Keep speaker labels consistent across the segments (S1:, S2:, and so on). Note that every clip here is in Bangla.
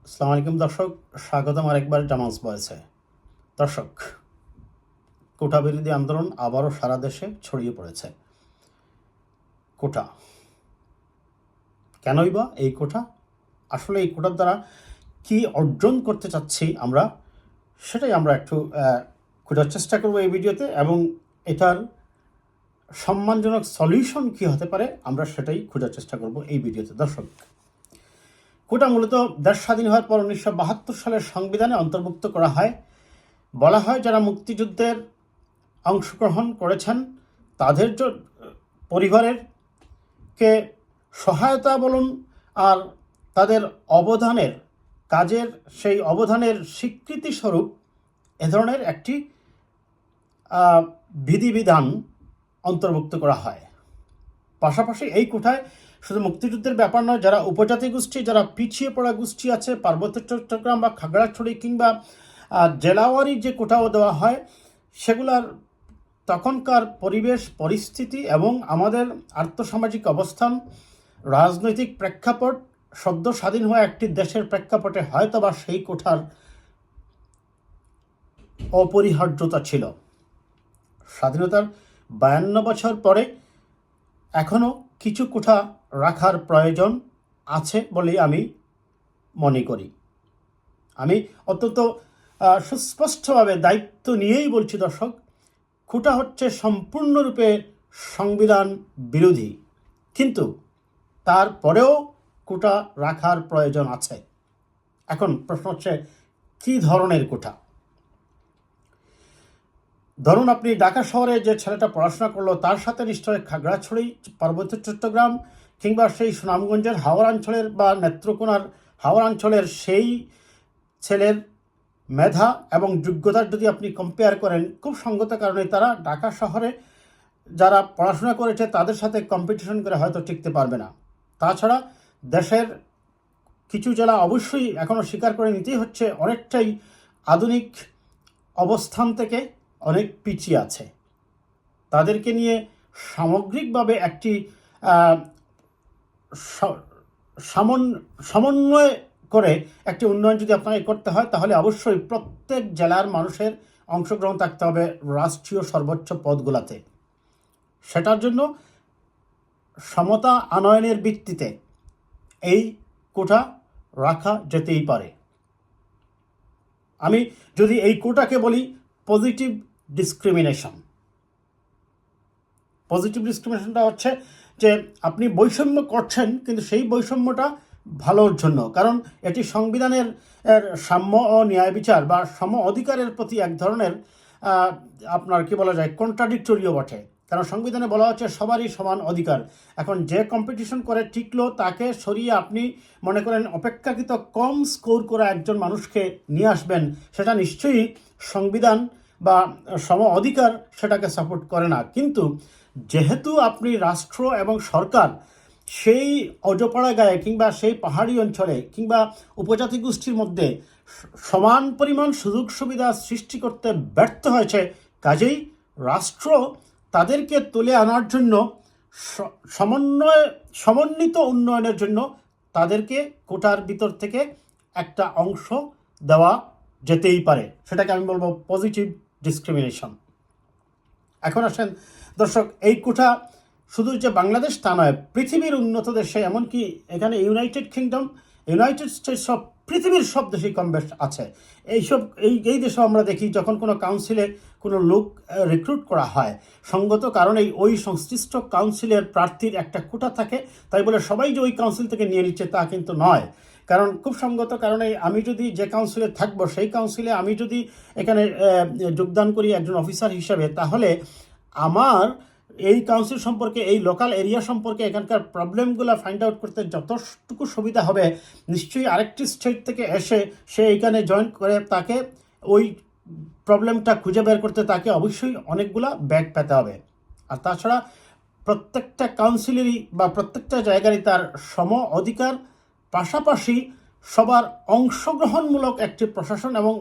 S1: আসসালামু আলাইকুম দর্শক, স্বাগতম আরেকবার জামালস ভয়েসে। দর্শক, কোটা বিরোধী আন্দোলন আবারও সারা দেশে ছড়িয়ে পড়েছে। কোটা কেনই বা এই কোটা? আসলে এই কোটার দ্বারা কি অর্জন করতে চাচ্ছি আমরা, সেটাই আমরা একটু খোঁজার চেষ্টা করব এই ভিডিওতে, এবং এটার সম্মানজনক সলিউশন কি হতে পারে আমরা সেটাই খোঁজার চেষ্টা করব এই ভিডিওতে। দর্শক, কোটা মূলত দেশ স্বাধীন হওয়ার পর 1972 সালের সংবিধানে অন্তর্ভুক্ত করা হয়। বলা হয় যারা মুক্তিযুদ্ধের অংশগ্রহণ করেছেন তাদের পরিবারের কে সহায়তা বলুন, আর তাদের অবদানের কাজের সেই অবদানের স্বীকৃতিস্বরূপ এ ধরনের একটি বিধিবিধান অন্তর্ভুক্ত করা হয়। পাশাপাশি এই কোঠায় শুধু মুক্তিযুদ্ধের ব্যাপার নয়, যারা উপজাতি গোষ্ঠী, যারা পিছিয়ে পড়া গোষ্ঠী আছে, পার্বত্য চট্টগ্রাম বা খাগড়াছড়ি কিংবা জেলাওয়ারি যে কোটাও দেওয়া হয়, সেগুলার তখনকার পরিবেশ পরিস্থিতি এবং আমাদের আর্থসামাজিক অবস্থান, রাজনৈতিক প্রেক্ষাপট, সদ্য স্বাধীন হওয়া একটি দেশের প্রেক্ষাপটে হয়তো বা সেই কোঠার অপরিহার্যতা ছিল। স্বাধীনতার 52 বছর পরে এখনও কিছু কোঠা রাখার প্রয়োজন আছে বলেই আমি মনে করি। আমি অত্যন্ত সুস্পষ্টভাবে দায়িত্ব নিয়েই বলছি দর্শক, কোটা হচ্ছে সম্পূর্ণরূপে সংবিধান বিরোধী, কিন্তু তারপরেও কোটা রাখার প্রয়োজন আছে। এখন প্রশ্ন হচ্ছে কী ধরনের কোটা? ধরুন আপনি ঢাকা শহরে যে ছেলেটা পড়াশোনা করলো তার সাথে নিশ্চয়ই খাগড়াছড়ি, পার্বত্য চট্টগ্রাম কিংবা সেই সুনামগঞ্জের হাওড় অঞ্চলের বা নেত্রকোনার হাওড় অঞ্চলের সেই ছেলের মেধা এবং যোগ্যতার যদি আপনি কম্পেয়ার করেন, খুব সঙ্গত কারণে তারা ঢাকা শহরে যারা পড়াশোনা করেছে তাদের সাথে কম্পিটিশন করে হয়তো টিকতে পারবে না। তাছাড়া দেশের কিছু জেলা অবশ্যই এখনও স্বীকার করে নিতেই হচ্ছে অনেকটাই আধুনিক অবস্থান থেকে অনেক পিছিয়ে আছে। তাদেরকে নিয়ে সামগ্রিকভাবে একটি সমন্বয় করে একটি উন্নয়ন যদি আপনাকে করতে হয়, তাহলে অবশ্যই প্রত্যেক জেলার মানুষের অংশগ্রহণ থাকতে হবে রাষ্ট্রীয় সর্বোচ্চ পদগুলোতে। সেটার জন্য সমতা আনয়নের ভিত্তিতে এই কোটা রাখা যেতেই পারে। আমি যদি এই কোটাকে বলি পজিটিভ ডিসক্রিমিনেশন। পজিটিভ ডিসক্রিমিনেশনটা হচ্ছে যে আপনি বৈষম্য করছেন, কিন্তু সেই বৈষম্যটা ভালোর জন্য, কারণ এটি সংবিধানের সাম্য ও ন্যায় বিচার বা সম অধিকারের প্রতি এক ধরনের আপনার কি বলা যায় কন্ট্রাডিক্টরিও বটে। কারণ সংবিধানে বলা হচ্ছে সবারই সমান অধিকার। এখন যে কম্পিটিশন করে টিকলো তাকে সরিয়ে আপনি মনে করেন অপেক্ষাকৃত কম স্কোর করা একজন মানুষকে নিয়ে আসবেন, সেটা নিশ্চয়ই সংবিধান বা সম অধিকার সেটাকে সাপোর্ট করে না। কিন্তু যেহেতু আপনি রাষ্ট্র এবং সরকার সেই অজপাড়া গায়ে কিংবা সেই পাহাড়ি অঞ্চলে কিংবা উপজাতি গোষ্ঠীর মধ্যে সমান পরিমাণ সুযোগ সুবিধা সৃষ্টি করতে ব্যর্থ হয়েছে, কাজেই রাষ্ট্র তাদেরকে তুলে আনার জন্য সমন্বিত উন্নয়নের জন্য তাদেরকে কোটার ভিতর থেকে একটা অংশ দেওয়া যেতেই পারে। সেটাকে আমি বলবো পজিটিভ ডিসক্রিমিনেশন। এখন আসেন দর্শক, এই কোটা শুধু যে বাংলাদেশ তা নয়, পৃথিবীর উন্নত দেশে, এমনকি এখানে ইউনাইটেড কিংডম, ইউনাইটেড স্টেটস, সব পৃথিবীর সব দেশেই কম বেশ আছে। এই দেশেও আমরা দেখি যখন কোনো কাউন্সিলে কোনো লোক রিক্রুট করা হয়, সঙ্গত কারণেই ওই সংশ্লিষ্ট কাউন্সিলের প্রার্থীর একটা কোটা থাকে। তাই বলে সবাই যে ওই কাউন্সিল থেকে নিয়ে নিচ্ছে তা কিন্তু নয়। কারণ খুব সঙ্গত কারণে আমি যদি যে কাউন্সিলে থাকবো সেই কাউন্সিলে আমি যদি এখানে যোগদান করি একজন অফিসার হিসাবে, তাহলে আমার এই কাউন্সিল সম্পর্কে, এই লোকাল এরিয়া সম্পর্কে, এখানকার প্রবলেমগুলো ফাইন্ড আউট করতে যতটুকু সুবিধা হবে, নিশ্চয়ই আরেকটি স্টেট থেকে এসে সে এইখানে জয়েন করে তাকে ওই প্রবলেমটা খুঁজে বের করতে তাকে অবশ্যই অনেকগুলা ব্যাগ পেতে হবে। আর তাছাড়া প্রত্যেকটা কাউন্সিলেরই বা প্রত্যেকটা জায়গারই তার সম অধিকার, পাশাপাশি সবার অংশগ্রহণমূলক একটি প্রশাসন এবং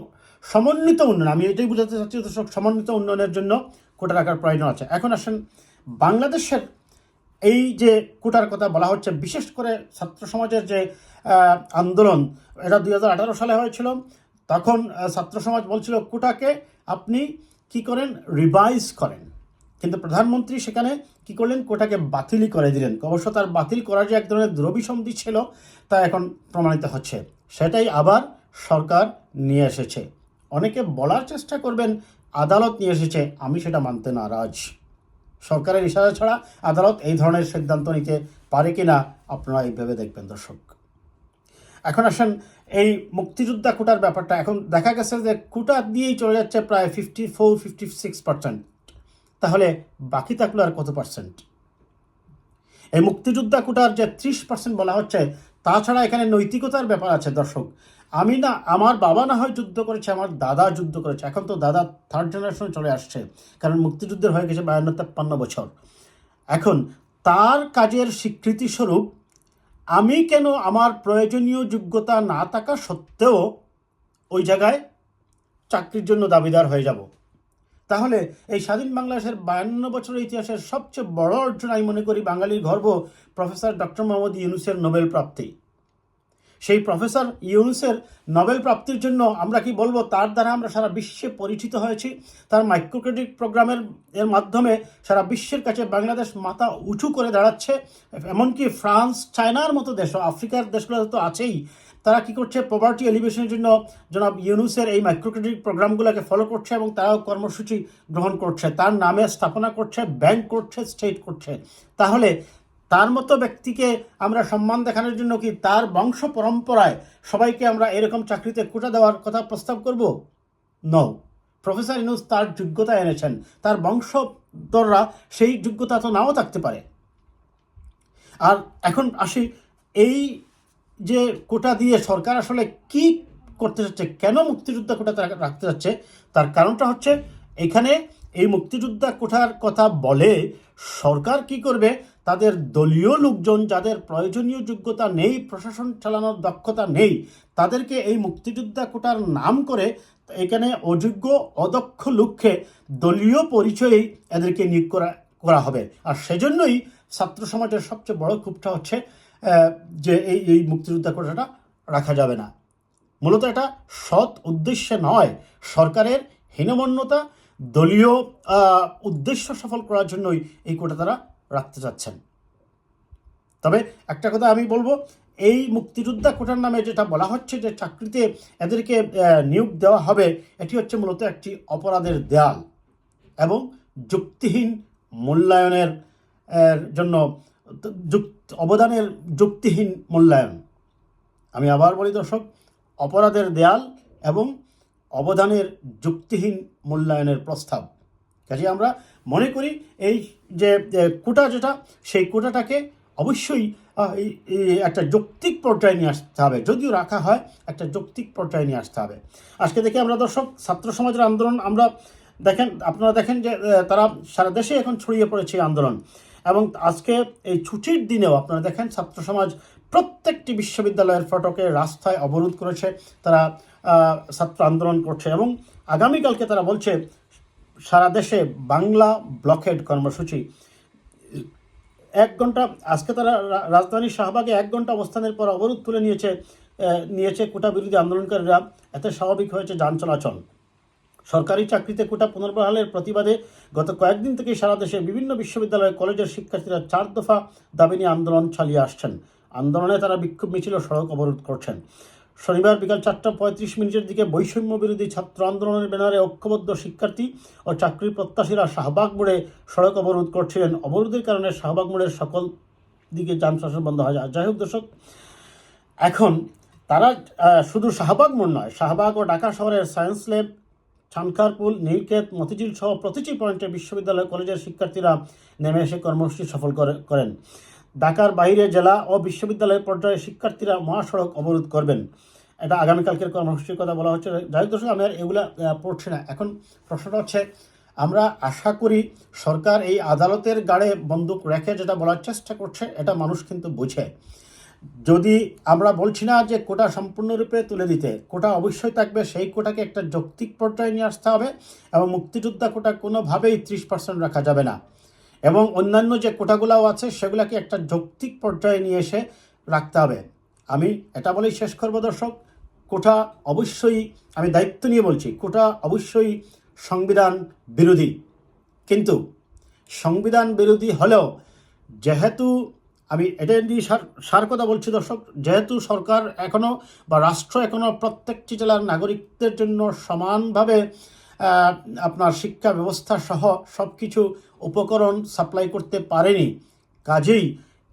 S1: সমন্বিত উন্নয়ন, আমি এটাই বোঝাতে চাচ্ছি দর্শক, সমন্বিত উন্নয়নের জন্য কোটা রাখার প্রয়োজন আছে। এখন আসেন বাংলাদেশের এই যে কোটার কথা বলা হচ্ছে, বিশেষ করে ছাত্র সমাজের যে আন্দোলন, এটা 2018 সালে হয়েছিল। তখন ছাত্র সমাজ বলছিল কোটাকে আপনি কি করেন, রিভাইজ করেন, কিন্তু প্রধানমন্ত্রী সেখানে কি করলেন, কোটাকে বাতিলই করে দিলেন। অবশ্য তার বাতিল করার যে এক ধরনের দ্রবিসন্ধি ছিল তা এখন প্রমাণিত হচ্ছে, সেটাই আবার সরকার নিয়ে এসেছে। অনেকে বলার চেষ্টা করবেন আদালত নিয়ে এসেছে, আমি সেটা মানতে নারাজ। সরকারের ইশারা ছাড়া আদালত এই ধরনের সিদ্ধান্ত নিতে পারে কিনা আপনারা এইভাবে দেখবেন দর্শক। এখন আসেন এই মুক্তিযোদ্ধা কোটার ব্যাপারটা। এখন দেখা গেছে যে কোটা দিয়েই চলে যাচ্ছে প্রায় 54-56%। তাহলে বাকি থাকলো আর কত পার্সেন্ট? এই মুক্তিযোদ্ধা কোটার যে 30% বলা হচ্ছে, তাছাড়া এখানে নৈতিকতার ব্যাপার আছে দর্শক। আমি না, আমার বাবা না হয় যুদ্ধ করেছে, আমার দাদা যুদ্ধ করেছে, এখন তো দাদা থার্ড জেনারেশনে চলে আসছে, কারণ মুক্তিযুদ্ধের হয়ে গেছে 52-53 বছর। এখন তার কাজের স্বীকৃতিস্বরূপ আমি কেন আমার প্রয়োজনীয় যোগ্যতা না থাকা সত্ত্বেও ওই জায়গায় চাকরির জন্য দাবিদার হয়ে যাব? তাহলে এই স্বাধীন বাংলাদেশের 52 বছরের ইতিহাসের সবচেয়ে বড় অর্জন আমি মনে করি বাঙালির গর্ব প্রফেসর ডক্টর মোহাম্মদ ইউনূসের নোবেল প্রাপ্তি। সেই প্রফেসর ইউনূসের নোবেল প্রাপ্তির জন্য আমরা কি বলবো, তার দ্বারা আমরা সারা বিশ্বে পরিচিত হয়েছি। তার মাইক্রো ক্রেডিট প্রোগ্রামের মাধ্যমে সারা বিশ্বের কাছে বাংলাদেশ মাথা উঁচু করে দাঁড়াচ্ছে। এমনকি ফ্রান্স, চায়নার মতো দেশ, আফ্রিকার দেশগুলো তো আছেই, তারা কি করছে, পভার্টি এলিভেশনের জন্য জনাব ইউনূসের এই মাইক্রো ক্রেডিট প্রোগ্রামগুলোকে ফলো করছে এবং তারাও কর্মসূচি গ্রহণ করছে, তার নামে স্থাপনা করছে, ব্যাংক করছে, স্টেট করছে। তাহলে তার মতো ব্যক্তিকে আমরা সম্মান দেখানোর জন্য কি তার বংশ পরম্পরায় সবাইকে আমরা এরকম চাকরিতে কোটা দেওয়ার কথা প্রস্তাব করব? নো। প্রফেসর ইউনূস তার যোগ্যতা এনেছেন, তার বংশধররা সেই যোগ্যতা তো নাও থাকতে পারে। আর এখন আসি, এই যে কোটা দিয়ে সরকার আসলে কি করতে চাচ্ছে, কেন মুক্তিযোদ্ধা কোটা রাখতে যাচ্ছে, তার কারণটা হচ্ছে এখানে এই মুক্তিযোদ্ধা কোটার কথা বলে সরকার কি করবে, তাদের দলীয় লোকজন যাদের প্রয়োজনীয় যোগ্যতা নেই, প্রশাসন চালানোর দক্ষতা নেই, তাদেরকে এই মুক্তিযোদ্ধা কোটার নাম করে এখানে অযোগ্য অদক্ষ লোককে দলীয় পরিচয়েই এদেরকে নিয়োগ করা হবে। আর সেজন্যই ছাত্র সমাজের সবচেয়ে বড় ক্ষোভটা হচ্ছে যে এই মুক্তিযোদ্ধা কোটাটা রাখা যাবে না। মূলত এটা সৎ উদ্দেশ্যে নয়, সরকারের হীনমন্যতা, দলীয় উদ্দেশ্য সফল করার জন্যই এই কোটা তারা রাখতে চাচ্ছেন। তবে একটা কথা আমি বলবো, এই মুক্তিযোদ্ধা কোটার নামে যেটা বলা হচ্ছে যে চাকরিতে এদেরকে নিয়োগ দেওয়া হবে, এটি হচ্ছে মূলত একটি অপরাধের দেয়াল এবং যুক্তিহীন মূল্যায়নের জন্য অবদানের যুক্তিহীন মূল্যায়ন। আমি আবার বলি দর্শক, অপরাধের দেয়াল এবং অবদানের যুক্তিহীন মূল্যায়নের প্রস্তাব। কাজে আমরা মনে করি এই যে কোটা যেটা, সেই কোটাটাকে অবশ্যই একটা যৌক্তিক পর্যায়ে নিয়ে আসতে হবে, যদিও রাখা হয় একটা যৌক্তিক পর্যায়ে নিয়ে আসতে হবে। আজকে দেখি আমরা দর্শক ছাত্র সমাজের আন্দোলন, আপনারা দেখেন যে তারা সারা দেশে এখন ছড়িয়ে পড়েছে আন্দোলন, এবং আজকে এই ছুটির দিনেও আপনারা দেখেন ছাত্র সমাজ প্রত্যেকটি বিশ্ববিদ্যালয়ের ফটকে রাস্তায় অবরোধ করেছে, তারা ছাত্র আন্দোলন করছে, এবং আগামীকালকে তারা বলছে সারা দেশে বাংলা ব্লকেড কর্মসূচি 1 ঘন্টা। আজকে তারা রাজধানীর শাহবাগে 1 ঘন্টা অবস্থানের পর অবরোধ তুলে নিয়েছে কোটা বিরোধী আন্দোলনকারীরা। এতে স্বাভাবিক হয়েছে যান চলাচল। সরকারি চাকরিতে কোটা পুনর্বহালের প্রতিবাদে গত কয়েকদিন থেকে সারা দেশে বিভিন্ন বিশ্ববিদ্যালয় কলেজের শিক্ষার্থীরা 4 দফা দাবি নিয়ে আন্দোলন চালিয়ে আসছেন। আন্দোলনে তারা বিক্ষোভ মিছিল ও সড়ক অবরোধ করছেন। শনিবার বিকাল 4:35 দিকে বৈষম্য বিরোধী ছাত্র আন্দোলনের ব্যানারে ঐক্যবদ্ধ শিক্ষার্থী ও চাকরি প্রত্যাশীরা শাহবাগ মোড়ে সড়ক অবরোধ করছিলেন। অবরোধের কারণে শাহবাগ মোড়ের সকল দিকে যান চলাচল বন্ধ হয়ে যায়। যাই হোক দর্শক, এখন তারা শুধু শাহবাগ মোড় নয়, শাহবাগ ও ঢাকা শহরের সায়েন্স ল্যাব, ছানকারপুল, নীলক্ষেত, মতিঝিল সহ প্রতিটি পয়েন্টে বিশ্ববিদ্যালয় কলেজের শিক্ষার্থীরা নেমে এসে কর্মসূচি সফল করেন। ঢাকার বাইরে জেলা ও বিশ্ববিদ্যালয় পর্যায়ে শিক্ষার্থীরা মহাসড়ক অবরোধ করবেন। এটা আগামীকালকের কর্মসূচির কথা বলা হচ্ছে। যাই দর্শক, আমি আর এগুলা পড়ছি না। এখন প্রশ্নটা হচ্ছে, আমরা আশা করি সরকার এই আদালতের গাড়ে বন্দুক রেখে যেটা বলার চেষ্টা করছে, এটা মানুষ কিন্তু বুঝে। যদি আমরা বলছি না যে কোটা সম্পূর্ণরূপে তুলে দিতে, কোটা অবশ্যই থাকবে, সেই কোটাকে একটা যৌক্তিক পর্যায়ে নিয়ে আসতে হবে, এবং মুক্তিযোদ্ধা কোটা কোনোভাবেই 30% রাখা যাবে না। এবং অন্যান্য যে কোটাগুলাও আছে সেগুলাকে একটা যৌক্তিক পর্যায়ে নিয়ে এসে রাখতে হবে। আমি এটা বলেই শেষ করব দর্শক, কোটা অবশ্যই, আমি দায়িত্ব নিয়ে বলছি, কোটা অবশ্যই সংবিধান বিরোধী। কিন্তু সংবিধান বিরোধী হলেও যেহেতু, আমি এটা নিয়ে সার কথা বলছি দর্শক, যেহেতু সরকার এখনও বা রাষ্ট্র এখনও প্রত্যেকটি জেলার নাগরিকদের জন্য সমানভাবে আপনার শিক্ষা ব্যবস্থা সহ সব কিছু উপকরণ সাপ্লাই করতে পারেনি, কাজেই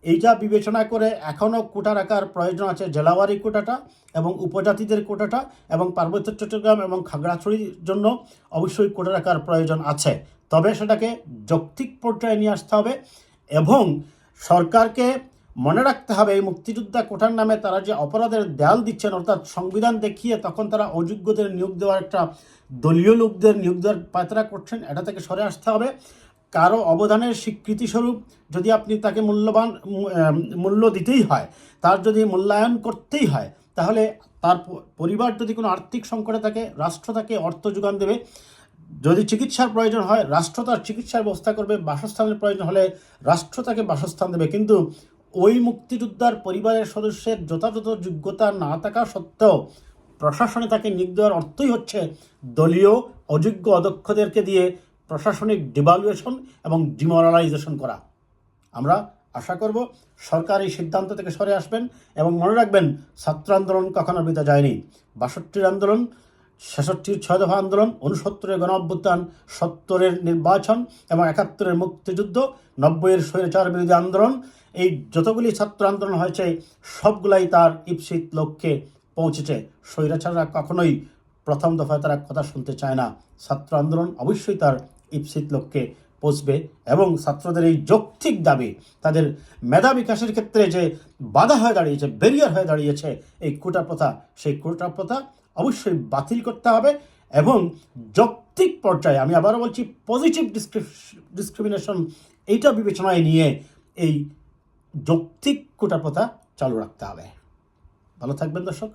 S1: এইটা বিবেচনা করে এখনও কোটা রাখার প্রয়োজন আছে, জেলাওয়ারি কোটাটা এবং উপজাতিদের কোটাটা, এবং পার্বত্য চট্টগ্রাম এবং খাগড়াছড়ির জন্য অবশ্যই কোটা রাখার প্রয়োজন আছে। তবে সেটাকে যৌক্তিক পর্যায়ে নিয়ে আসতে হবে এবং সরকারকে মনে রাখতে হবে এই মুক্তিযোদ্ধা কোটার নামে তারা যে অপরাধের দেয়াল দিচ্ছেন, অর্থাৎ সংবিধান দেখিয়ে তখন তারা অযোগ্যদের নিয়োগ দেওয়ার, একটা দলীয় লোকদের নিয়োগ দেওয়ার পায়তারা করছেন, এটা থেকে সরে আসতে হবে। কারো অবদানের স্বীকৃতিস্বরূপ যদি আপনি তাকে মূল্য দিতেই হয়, তার যদি মূল্যায়ন করতেই হয়, তাহলে তার পরিবার যদি কোনো আর্থিক সংকটে থাকে, রাষ্ট্র তাকে অর্থ যোগান দেবে। যদি চিকিৎসার প্রয়োজন হয়, রাষ্ট্র তার চিকিৎসার ব্যবস্থা করবে। বাসস্থানের প্রয়োজন হলে রাষ্ট্র তাকে বাসস্থান দেবে। কিন্তু ওই মুক্তিযোদ্ধার পরিবারের সদস্যের যথাযথ যোগ্যতা না থাকা সত্ত্বেও প্রশাসনে তাকে নিয়োগ দেওয়ার অর্থই হচ্ছে দলীয় অযোগ্য অদক্ষদেরকে দিয়ে প্রশাসনিক ডিভালুয়েশন এবং ডিমোরালাইজেশন করা। আমরা আশা করব সরকার এই সিদ্ধান্ত থেকে সরে আসবেন এবং মনে রাখবেন, ছাত্র আন্দোলন কখনো বৃথা যায়নি। 62-র আন্দোলন, 66-র 6 দফা আন্দোলন, 69-এর গণ অভ্যুত্থান, 70-এর নির্বাচন এবং 71-এর মুক্তিযুদ্ধ, 90-এর স্বৈরাচার বিরোধী আন্দোলন, এই যতগুলি ছাত্র আন্দোলন হয়েছে সবগুলাই তার ইপ্সিত লক্ষ্যে পৌঁছেছে। স্বৈরাচাররা কখনোই প্রথম দফায় তারা কথা শুনতে চায় না। ছাত্র আন্দোলন অবশ্যই তার ইপ্সিত লক্ষ্যে পৌঁছবে এবং ছাত্রদের এই যৌক্তিক দাবি, তাদের মেধা বিকাশের ক্ষেত্রে যে বাধা হয়ে দাঁড়িয়েছে, ব্যারিয়ার হয়ে দাঁড়িয়েছে এই কোটা প্রথা, সেই কোটা প্রথা অবশ্যই বাতিল করতে হবে এবং যৌক্তিক পর্যায়ে, আমি আবারও বলছি, পজিটিভ ডিসক্রিমিনেশন এইটা বিবেচনায় নিয়ে এই যৌক্তিক কোটা প্রথা চালু রাখতে হবে। ভালো থাকবেন দর্শক।